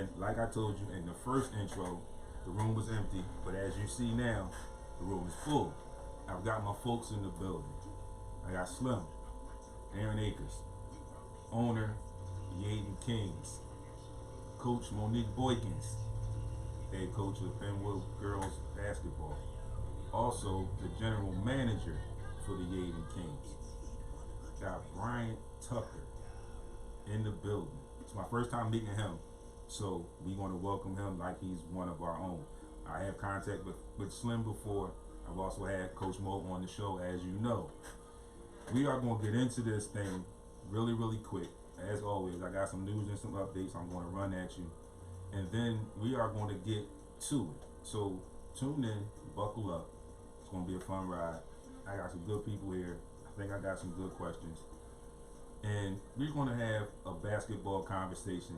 And like I told you in the first intro, the room was empty, but as you see now, the room is full. I've got my folks in the building. I got Slim, Aaron Akers, owner, Yeadon Kings, Coach Monique Boykins, head coach of Penwood Girls Basketball. Also, the general manager for the Yeadon Kings. Got Bryant Tucker in the building. It's my first time meeting him, so we want to welcome him like he's one of our own. I have contact with Slim before. I've also had Coach Mo on the show, as you know. We are going to get into this thing really, really quick. As always, I got some news and some updates I'm going to run at you. And then we are going to get to it. So tune in, buckle up. It's going to be a fun ride. I got some good people here. I think I got some good questions. And we're going to have a basketball conversation,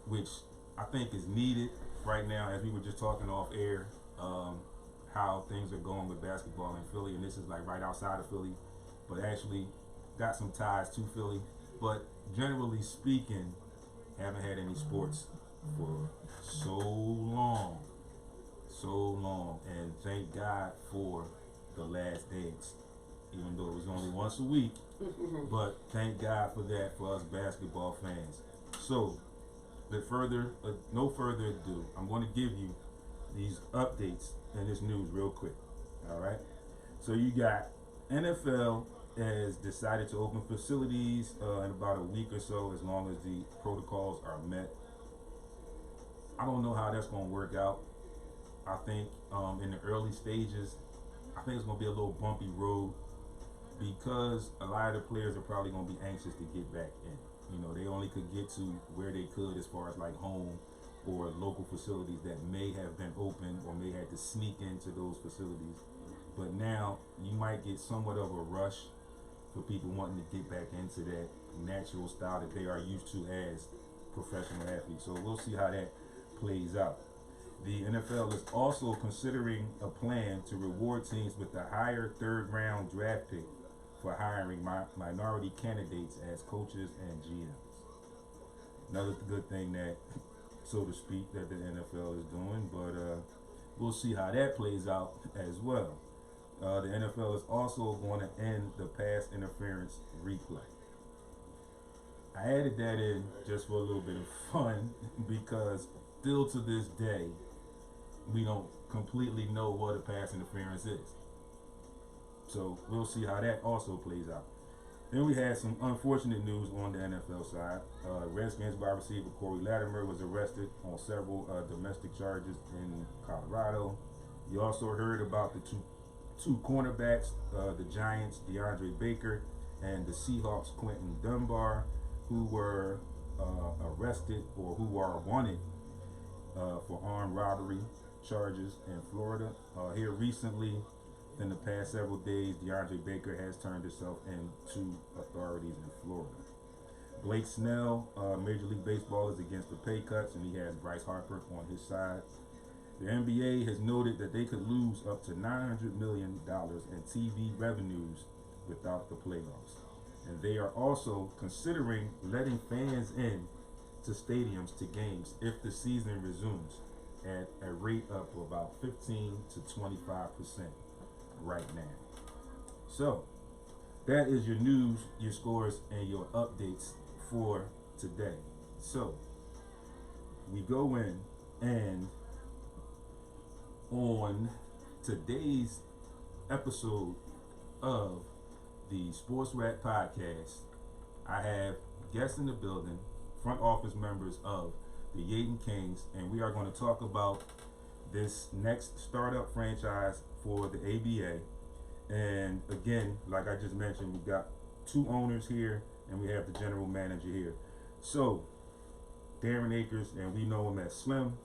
which I think is needed right now, as we were just talking off air, how things are going with basketball in Philly. And this is like right outside of Philly, but actually got some ties to Philly. But generally speaking, haven't had any sports for so long, and thank God for the last dance, even though it was only once a week, but thank God for that for us basketball fans. So, no further ado, I'm going to give you these updates and this news real quick. All right. So you got NFL has decided to open facilities in about a week or so, as long as the protocols are met. I don't know how that's going to work out. I think in the early stages, I think it's going to be a little bumpy road, because a lot of the players are probably going to be anxious to get back in. You know, they only could get to where they could as far as like home or local facilities that may have been open, or may have to sneak into those facilities. But now you might get somewhat of a rush for people wanting to get back into that natural style that they are used to as professional athletes. So we'll see how that plays out. The NFL is also considering a plan to reward teams with a higher third-round draft pick for hiring minority candidates as coaches and GMs. Another good thing that, so to speak, that the NFL is doing, but we'll see how that plays out as well. The NFL is also going to end the pass interference replay. I added that in just for a little bit of fun, because still to this day, we don't completely know what a pass interference is. So we'll see how that also plays out. Then we had some unfortunate news on the NFL side. Redskins wide receiver Corey Latimer was arrested on several domestic charges in Colorado. You also heard about the two cornerbacks, the Giants' DeAndre Baker and the Seahawks' Quentin Dunbar, who were arrested, or who are wanted for armed robbery charges in Florida. Here recently, in the past several days, DeAndre Baker has turned himself in to authorities in Florida. Blake Snell, Major League Baseball, is against the pay cuts, and he has Bryce Harper on his side. The NBA has noted that they could lose up to $900 million in TV revenues without the playoffs. And they are also considering letting fans in to stadiums to games if the season resumes at a rate up of about 15 to 25% right now. So that is your news, your scores, and your updates for today. So we go in, and on today's episode of the SportsRap podcast, I have guests in the building, front office members of the Yeadon Kings, and we are going to talk about this next startup franchise for the ABA. And again, like I just mentioned, we've got two owners here, and we have the general manager here. So Darren Akers, and we know him as Slim.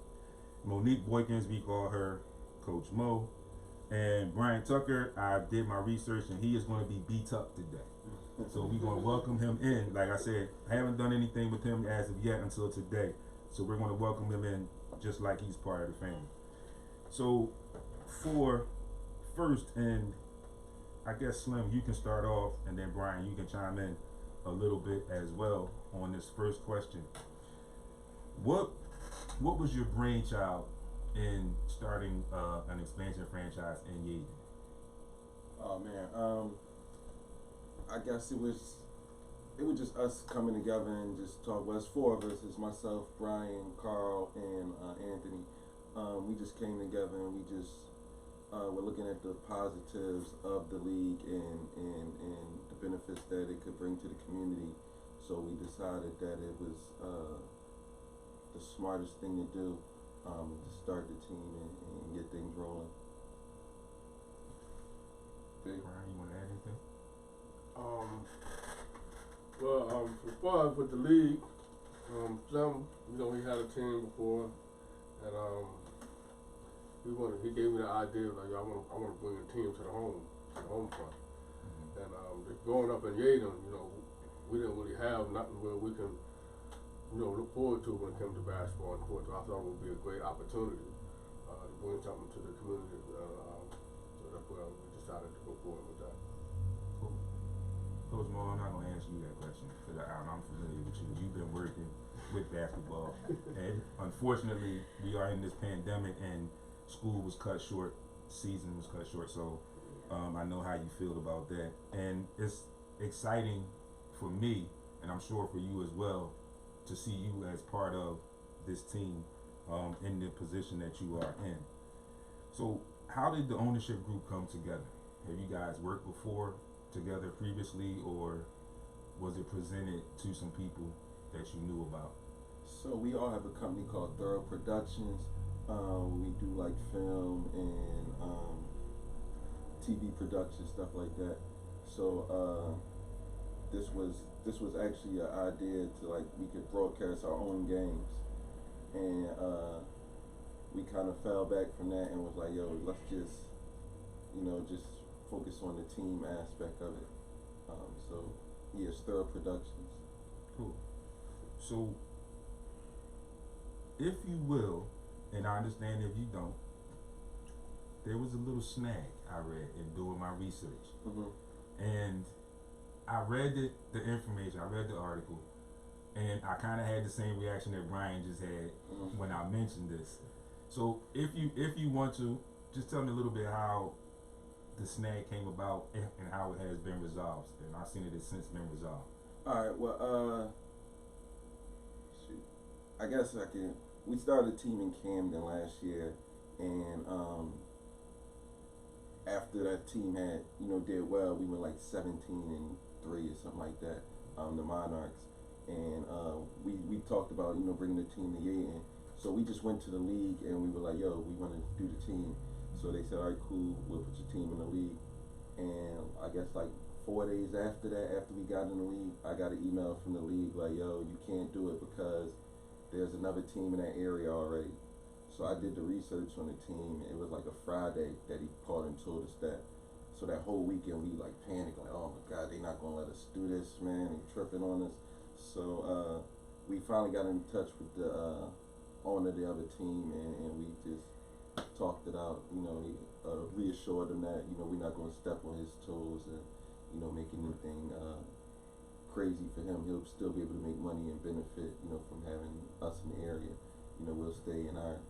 Monique Boykins, we call her Coach Mo. And Brian Tucker, I did my research, and he is going to be beat up today. So we're going to welcome him in. Like I said, I haven't done anything with him as of yet until today. So we're going to welcome him in just like he's part of the family. So for first, and I guess Slim, you can start off, and then Brian, you can chime in a little bit as well on this first question. What was your brainchild in starting an expansion franchise in Yeadon? Oh man, I guess it was just us coming together and just talk. Well, it's four of us. It's myself, Brian, Carl, and Anthony. We just came together and we just were looking at the positives of the league and the benefits that it could bring to the community. So we decided that it was the smartest thing to do, to start the team and get things rolling. Brian, you want to add anything? As far as with the league, Slim, we had a team before, and he gave me the idea like I want to bring a team to the home front, and just growing up in Yeadon, we didn't really have nothing where we can, look forward to when it comes to basketball and sports. So I thought it would be a great opportunity to bring something to the community, so that's why we decided to go forward with that. Cool. Coach Mo, I'm not going to answer you that question because I'm familiar with you. You've been working with basketball. And unfortunately, we are in this pandemic and school was cut short, season was cut short. So I know how you feel about that. And it's exciting for me, and I'm sure for you as well, to see you as part of this team in the position that you are in. So how did the ownership group come together? Have you guys worked before together previously, or was it presented to some people that you knew about? So we all have a company called Thorough Productions. We do like film and TV production, stuff like that. So this was actually an idea to we could broadcast our own games, and we kind of fell back from that and was like, yo, let's just focus on the team aspect of it. So yeah, Thorough Productions. Cool. So if you will, and I understand if you don't, there was a little snag I read in doing my research. And I read the information, I read the article, and I kind of had the same reaction that Brian just had when I mentioned this. So if you want to, just tell me a little bit how the snag came about and how it has been resolved. And I've seen it has since been resolved. Alright, well, shoot. I guess we started a team in Camden last year, and after that team had, did well, we went like 17-3 or something like that, the Monarchs. And we talked about, bringing the team to Yeadon. So we just went to the league and we were like, yo, we want to do the team. So they said, all right, cool, we'll put your team in the league. And I guess like 4 days after that, after we got in the league, I got an email from the league like, yo, you can't do it because there's another team in that area already. So I did the research on the team. It was like a Friday that he called and told us that. So that whole weekend we like panicked, like, oh my God, they not gonna let us do this, man. They tripping on us. So we finally got in touch with the owner of the other team, and we just talked it out. He reassured him that we're not gonna step on his toes and make anything crazy for him. He'll still be able to make money and benefit from having us in the area. We'll stay in our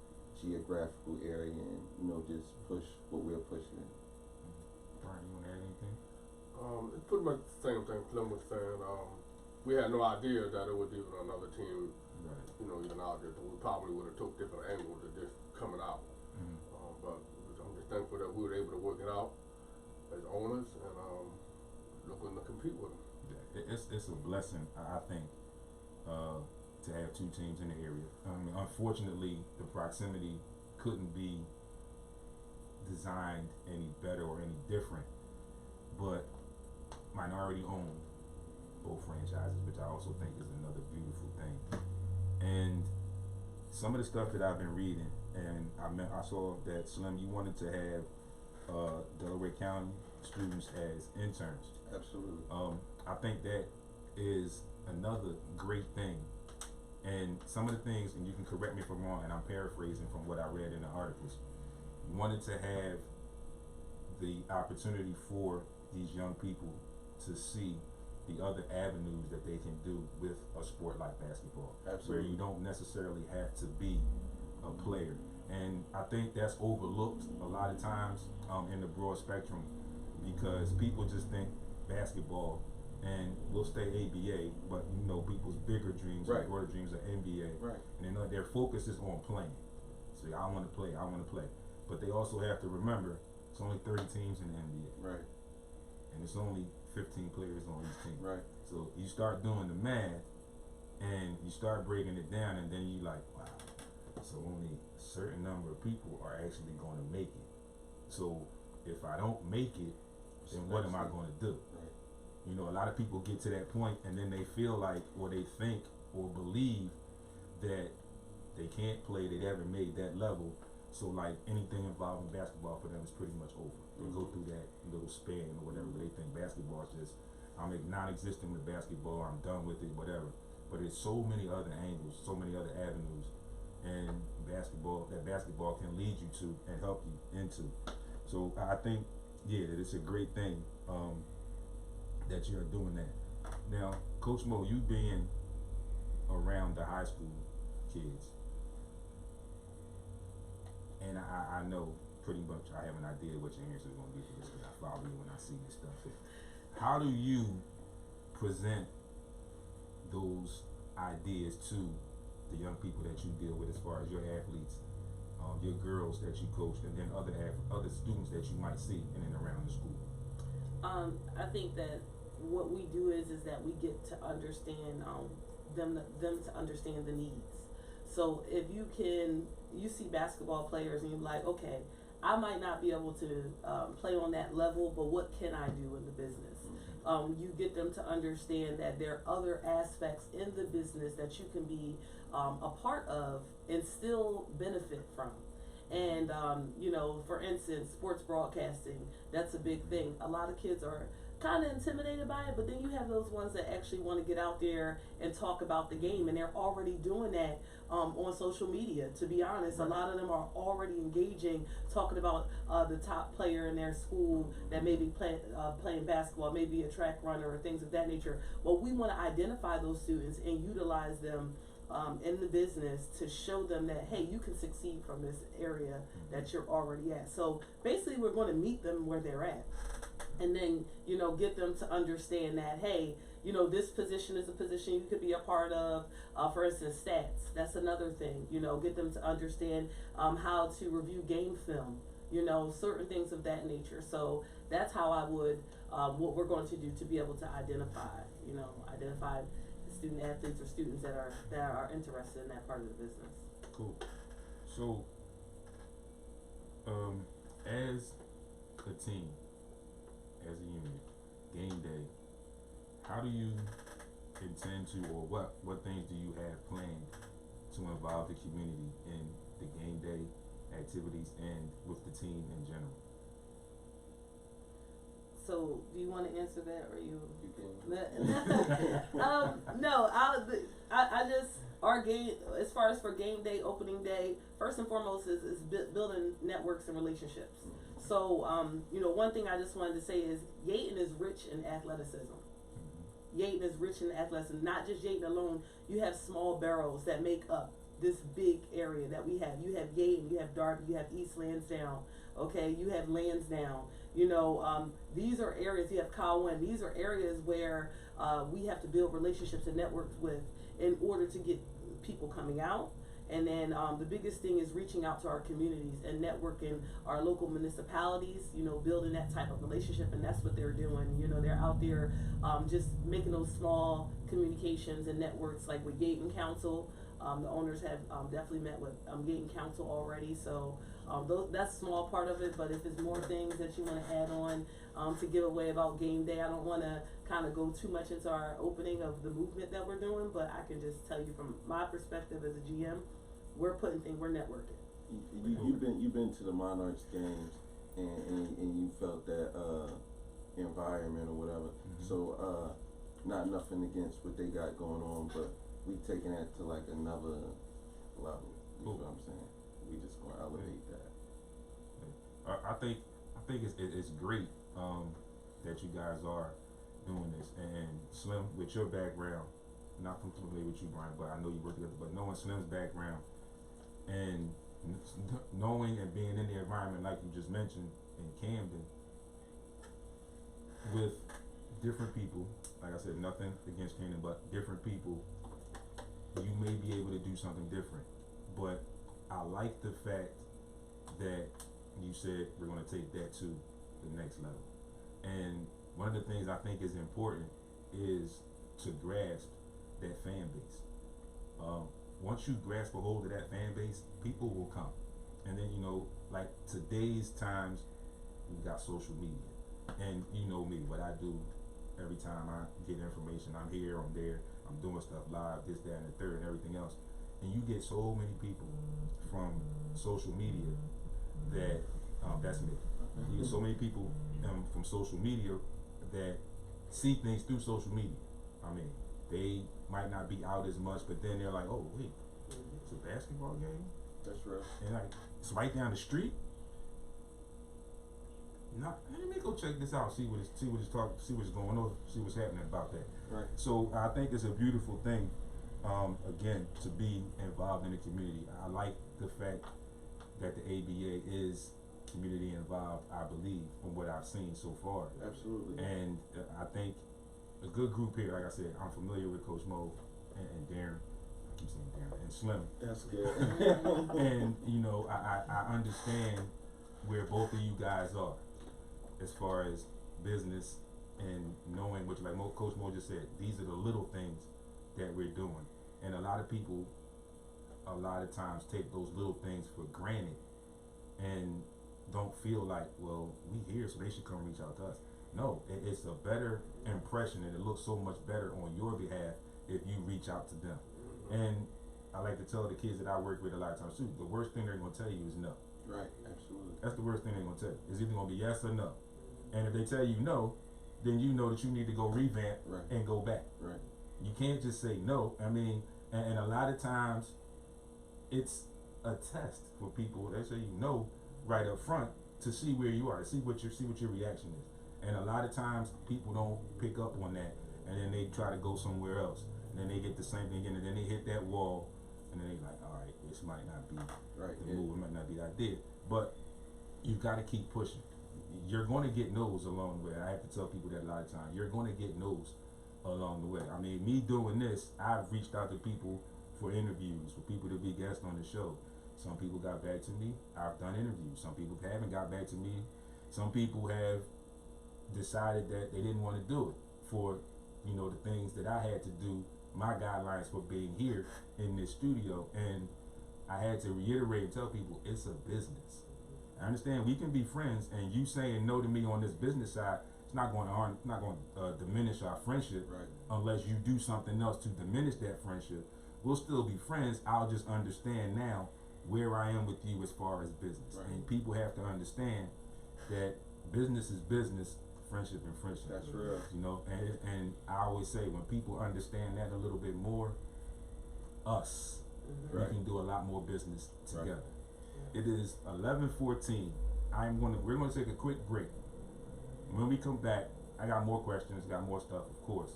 geographical area and just push what we're pushing. Brian, you want to add anything? It's pretty much the same thing Slim was saying. We had no idea that it was even another team, Right. Even out there. So we probably would have took different angles of this coming out. But I'm just thankful that we were able to work it out as owners and looking to compete with them. Yeah, it's a blessing, I think, to have two teams in the area. I mean, unfortunately, the proximity couldn't be designed any better or any different, but minority owned both franchises, which I also think is another beautiful thing. And some of the stuff that I've been reading, and I saw that Slim, you wanted to have Delaware County students as interns. Absolutely. I think that is another great thing. And some of the things, and you can correct me if I'm wrong, and I'm paraphrasing from what I read in the articles, you wanted to have the opportunity for these young people to see the other avenues that they can do with a sport like basketball. Absolutely. Where you don't necessarily have to be a player. And I think that's overlooked a lot of times in the broad spectrum, because people just think basketball, and we'll stay ABA, but you know, people's bigger dreams Right. and broader dreams are NBA. Right. And they know their focus is on playing. So I want to play, I want to play. But they also have to remember it's only 30 teams in the NBA. Right. And it's only 15 players on each team. Right. So you start doing the math and you start breaking it down, and then you like, wow, so only a certain number of people are actually going to make it. So if I don't make it, then what am I going to do? Right. You know, a lot of people get to that point and then they feel like, or they think or believe that they can't play, they haven't made that level. So like anything involving basketball for them is pretty much over. They go through that little span or whatever, but they think basketball is just, I'm non-existent with basketball, I'm done with it, whatever. But there's so many other angles, so many other avenues, and basketball can lead you to and help you into. So I think, yeah, that it's a great thing that you're doing that. Now, Coach Mo, you being around the high school kids, and I know pretty much, I have an idea what your answer is going to be for this, because I follow you when I see this stuff. So how do you present those ideas to the young people that you deal with, as far as your athletes, your girls that you coach, and then other students that you might see in and around the school? I think that what we do is that we get to understand them to understand the needs. So if you see basketball players and you're like, okay, I might not be able to play on that level, but what can I do in the business? You get them to understand that there are other aspects in the business that you can be a part of and still benefit from. And you know, for instance, sports broadcasting, that's a big thing. A lot of kids are kind of intimidated by it, but then you have those ones that actually want to get out there and talk about the game, and they're already doing that on social media. To be honest, a lot of them are already engaging, talking about the top player in their school that may be playing basketball, maybe a track runner or things of that nature. Well, we want to identify those students and utilize them in the business to show them that, hey, you can succeed from this area that you're already at. So basically, we're going to meet them where they're at, and then, you know, get them to understand that, hey, you know, this position is a position you could be a part of. For instance, stats, that's another thing. You know, get them to understand how to review game film, you know, certain things of that nature. So that's how I would, what we're going to do to be able to identify student athletes or students that are interested in that part of the business. Cool. So, as a team, as a unit, game day, how do you intend to, or what things do you have planned to involve the community in the game day activities and with the team in general? So, do you want to answer that, or you? You can. No, I just, our game, as far as for game day, opening day, first and foremost is building networks and relationships. So, you know, one thing I just wanted to say is Yeadon is rich in athleticism. Yeadon is rich in athleticism. Not just Yeadon alone. You have small barrels that make up this big area that we have. You have Yeadon, you have Darby, you have East Lansdowne, okay, you have Lansdowne. You know, these are areas, you have Colwyn, these are areas where we have to build relationships and networks with in order to get people coming out. And then the biggest thing is reaching out to our communities and networking our local municipalities, you know, building that type of relationship, and that's what they're doing. You know, they're out there just making those small communications and networks, like with Yeadon Council. The owners have definitely met with Yeadon Council already, so that's a small part of it. But if there's more things that you want to add on to give away about game day, I don't want to kind of go too much into our opening of the movement that we're doing, but I can just tell you from my perspective as a GM, we're networking. You've been to the Monarchs games and you felt that environment or whatever. So not nothing against what they got going on, but we taking that to like another level. You know what I'm saying? We just gonna elevate that. I think it's great that you guys are doing this. And Slim, with your background, not familiar with you, Brian, but I know you work together, but knowing Slim's background and knowing and being in the environment like you just mentioned in Camden with different people, like I said, nothing against Camden, but different people, you may be able to do something different. But I like the fact that you said we're going to take that to the next level. And one of the things I think is important is to grasp that fan base. Once you grasp a hold of that fan base, people will come. And then, you know, like today's times, we got social media. And you know me, what I do every time I get information, I'm here, I'm there, I'm doing stuff live, this, that, and the third, and everything else. And you get so many people from social media that, that's me. You get so many people from social media that see things through social media. I mean, they might not be out as much, but then they're like, oh, wait, it's a basketball game? That's real. And like, it's right down the street? Nah, let me go check this out, see what's going on, see what's happening about that. Right. So I think it's a beautiful thing, again, to be involved in the community. I like the fact that the ABA is community involved, I believe, from what I've seen so far. Absolutely. And I think a good group here, like I said, I'm familiar with Coach Mo and Darren. I keep saying Darren and Slim. That's good. And you know, I understand where both of you guys are as far as business and knowing what, like Coach Mo just said, these are the little things that we're doing. And a lot of people, a lot of times, take those little things for granted and don't feel like, well, we here, so they should come reach out to us. No, it's a better impression, and it looks so much better on your behalf if you reach out to them. And I like to tell the kids that I work with a lot of times too, the worst thing they're going to tell you is no. Right, absolutely. That's the worst thing they're going to tell you. It's either going to be yes or no. And if they tell you no, then you know that you need to go revamp and go back. Right. You can't just say no. I mean, and a lot of times it's a test for people. They say you no right up front to see where you are, to see what your reaction is. And a lot of times people don't pick up on that, and then they try to go somewhere else. And then they get the same thing again, and then they hit that wall, and then they like, all right, this might not be the move, it might not be the idea. But you've got to keep pushing. You're going to get no's along the way. I have to tell people that a lot of times. You're going to get no's along the way. I mean, me doing this, I've reached out to people for interviews, for people to be guests on the show. Some people got back to me. I've done interviews. Some people haven't got back to me. Some people have decided that they didn't want to do it for, you know, the things that I had to do, my guidelines for being here in this studio. And I had to reiterate and tell people it's a business. I understand we can be friends, and you saying no to me on this business side, it's not going to diminish our friendship, unless you do something else to diminish that friendship. We'll still be friends. I'll just understand now where I am with you as far as business. And people have to understand that business is business, friendship and friendship. That's real. You know, and I always say, when people understand that a little bit more, we can do a lot more business together. It is 11:14. We're gonna take a quick break. When we come back, I got more questions, got more stuff, of course,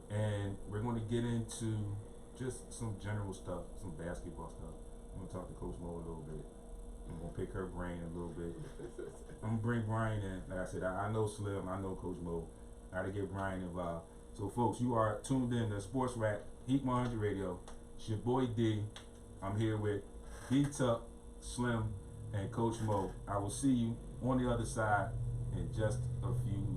and we're gonna get into just some general stuff, some basketball stuff. I'm gonna talk to Coach Mo a little bit. I'm gonna pick her brain a little bit. I'm gonna bring Brian in. Like I said, I know Slim, I know Coach Mo. I gotta get Brian involved. So folks, you are tuned in to SportsRap Heat 100 Radio. It's your boy D. I'm here with D-Tuck, Slim, and Coach Mo. I will see you on the other side in just a few minutes.